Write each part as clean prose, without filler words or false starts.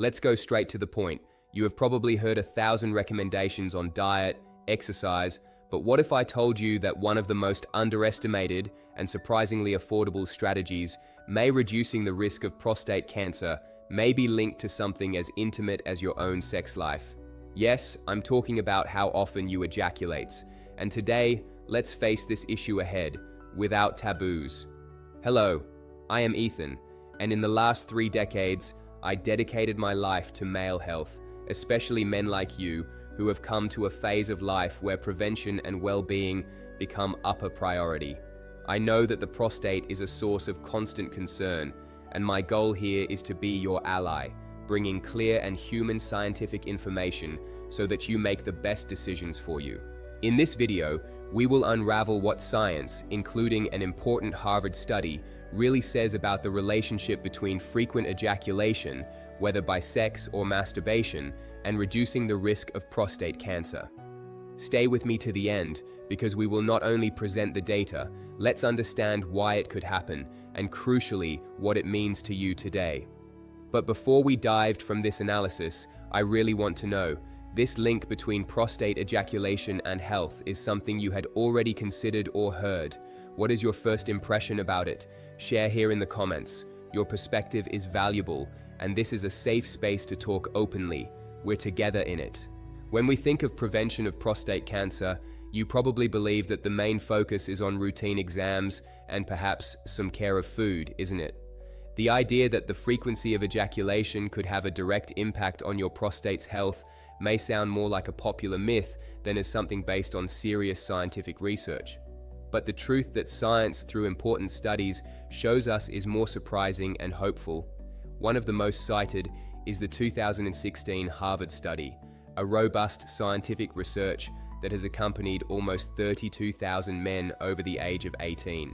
Let's go straight to the point. You have probably heard 1,000 recommendations on diet, exercise, but what if I told you that one of the most underestimated and surprisingly affordable strategies may reducing the risk of prostate cancer may be linked to something as intimate as your own sex life? Yes, I'm talking about how often you ejaculate. And today, let's face this issue ahead, without taboos. Hello, I am Ethan, and in the last 3 decades, I dedicated my life to male health, especially men like you who have come to a phase of life where prevention and well-being become upper priority. I know that the prostate is a source of constant concern, and my goal here is to be your ally, bringing clear and human scientific information so that you make the best decisions for you. In this video, we will unravel what science, including an important Harvard study, really says about the relationship between frequent ejaculation, whether by sex or masturbation, and reducing the risk of prostate cancer. Stay with me to the end, because we will not only present the data, let's understand why it could happen, and crucially, what it means to you today. But before we dived from this analysis, I really want to know, this link between prostate ejaculation and health is something you had already considered or heard. What is your first impression about it? Share here in the comments. Your perspective is valuable, and this is a safe space to talk openly. We're together in it. When we think of prevention of prostate cancer, you probably believe that the main focus is on routine exams and perhaps some care of food, isn't it? The idea that the frequency of ejaculation could have a direct impact on your prostate's health may sound more like a popular myth than as something based on serious scientific research. But the truth that science, through important studies, shows us is more surprising and hopeful. One of the most cited is the 2016 Harvard study, a robust scientific research that has accompanied almost 32,000 men over the age of 18.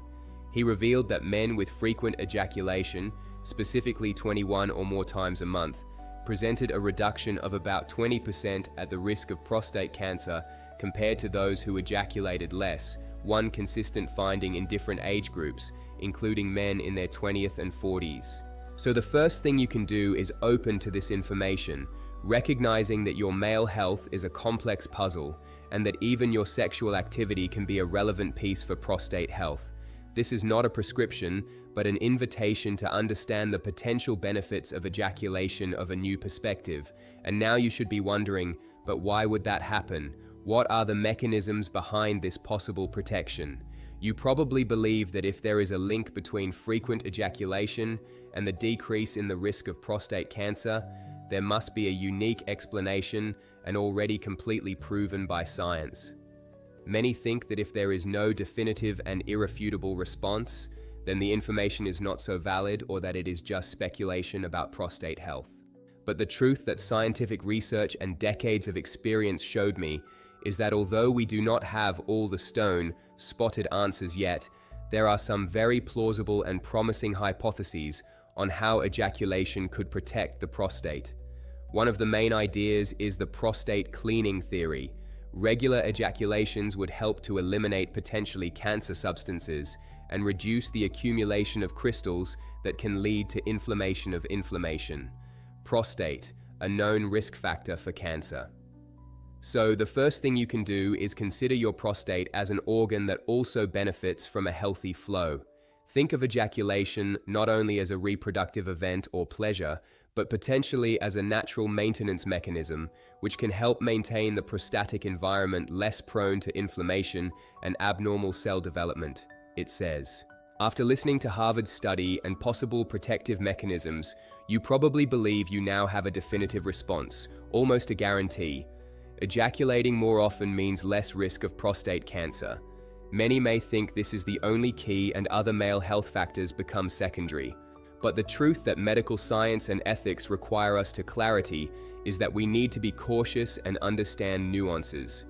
He revealed that men with frequent ejaculation, specifically 21 or more times a month, presented a reduction of about 20% at the risk of prostate cancer compared to those who ejaculated less, one consistent finding in different age groups, including men in their 20th and 40s. So the first thing you can do is open to this information, recognizing that your male health is a complex puzzle and that even your sexual activity can be a relevant piece for prostate health. This is not a prescription, but an invitation to understand the potential benefits of ejaculation of a new perspective. And now you should be wondering, but why would that happen? What are the mechanisms behind this possible protection? You probably believe that if there is a link between frequent ejaculation and the decrease in the risk of prostate cancer, there must be a unique explanation and already completely proven by science. Many think that if there is no definitive and irrefutable response, then the information is not so valid or that it is just speculation about prostate health. But the truth that scientific research and decades of experience showed me is that although we do not have all the spotted answers yet, there are some very plausible and promising hypotheses on how ejaculation could protect the prostate. One of the main ideas is the prostate cleaning theory. Regular ejaculations would help to eliminate potentially cancer substances and reduce the accumulation of crystals that can lead to inflammation of inflammation. Prostate, a known risk factor for cancer. So the first thing you can do is consider your prostate as an organ that also benefits from a healthy flow. Think of ejaculation not only as a reproductive event or pleasure, but potentially as a natural maintenance mechanism, which can help maintain the prostatic environment less prone to inflammation and abnormal cell development, it says. After listening to Harvard's study and possible protective mechanisms, you probably believe you now have a definitive response, almost a guarantee. Ejaculating more often means less risk of prostate cancer. Many may think this is the only key and other male health factors become secondary. But the truth that medical science and ethics require us to clarity is that we need to be cautious and understand nuances.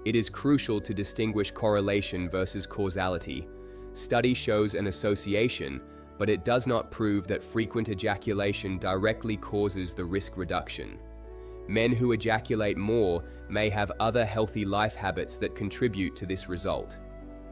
It is crucial to distinguish correlation versus causality. Study shows an association, but it does not prove that frequent ejaculation directly causes the risk reduction. Men who ejaculate more may have other healthy life habits that contribute to this result.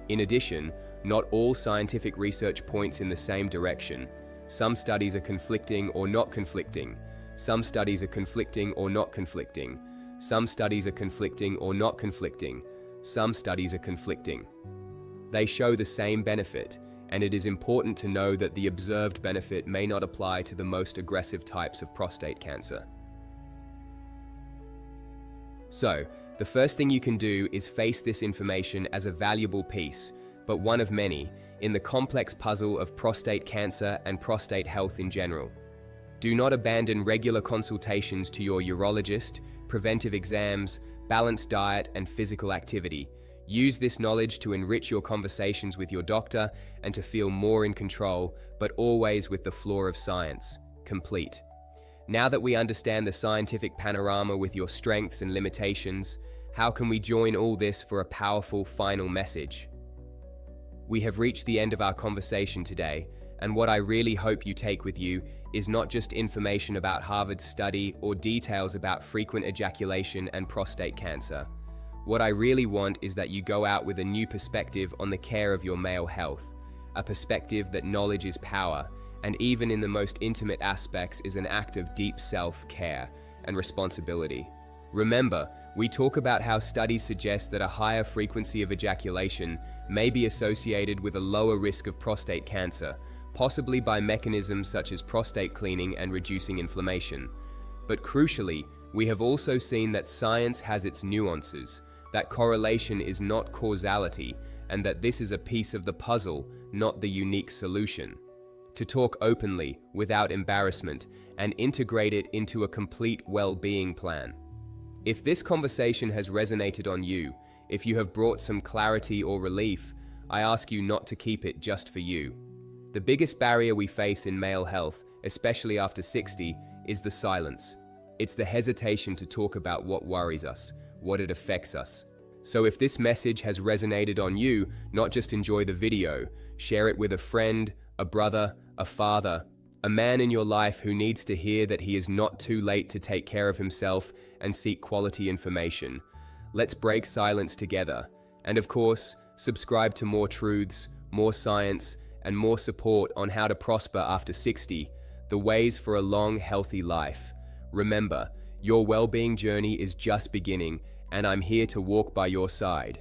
In addition, not all scientific research points in the same direction. Some studies are conflicting or not conflicting. Some studies are conflicting or not conflicting. Some studies are conflicting or not conflicting. Some studies are conflicting. They show the same benefit, and it is important to know that the observed benefit may not apply to the most aggressive types of prostate cancer. So, the first thing you can do is face this information as a valuable piece, but one of many, in the complex puzzle of prostate cancer and prostate health in general. Do not abandon regular consultations to your urologist, preventive exams, balanced diet, and physical activity. Use this knowledge to enrich your conversations with your doctor and to feel more in control, but always with the floor of science, complete. Now that we understand the scientific panorama with your strengths and limitations, how can we join all this for a powerful final message? We have reached the end of our conversation today, and what I really hope you take with you is not just information about Harvard's study or details about frequent ejaculation and prostate cancer. What I really want is that you go out with a new perspective on the care of your male health, a perspective that knowledge is power, and even in the most intimate aspects is an act of deep self-care and responsibility. Remember, we talk about how studies suggest that a higher frequency of ejaculation may be associated with a lower risk of prostate cancer, possibly by mechanisms such as prostate cleaning and reducing inflammation. But crucially, we have also seen that science has its nuances, that correlation is not causality, and that this is a piece of the puzzle, not the unique solution. To talk openly, without embarrassment, and integrate it into a complete well-being plan. If this conversation has resonated on you, if you have brought some clarity or relief, I ask you not to keep it just for you. The biggest barrier we face in male health, especially after 60, is the silence. It's the hesitation to talk about what worries us, what it affects us. So if this message has resonated on you, not just enjoy the video, share it with a friend, a brother, a father, a man in your life who needs to hear that he is not too late to take care of himself and seek quality information. Let's break silence together. And of course, subscribe to more truths, more science, and more support on how to prosper after 60, the ways for a long, healthy life. Remember, your well-being journey is just beginning, and I'm here to walk by your side.